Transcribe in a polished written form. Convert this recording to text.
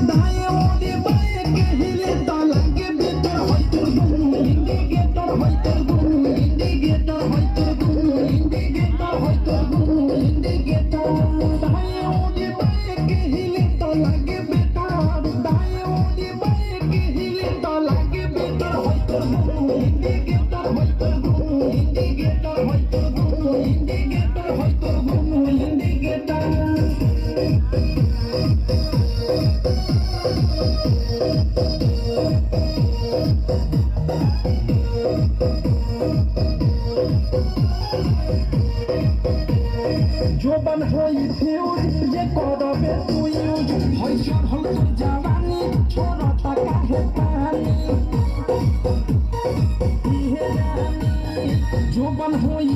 দায়ে ওরে বায়ে কহিলে তা লাগে বেটার হয়তো ইন্ডিকেটর হয়তো ইন্ডিকেটর হয়তো ইন্ডিকেটর হয়তো ইন্ডিকেটর দায়ে ওরে বায়ে কহিলে তা লাগে বেটার দায়ে ওরে বায়ে কহিলে তা লাগে বেটার হয়তো ইন্ডিকেটর হয়তো ইন্ডিকেটর হয়তো ইন্ডিকেটর হয়তো ইন্ডিকেটর জোবান হই ফিউজ যে করবে তুই হয় সরল তোর জাওয়ানি ছোড়া টাকা হে পানি জোবান হই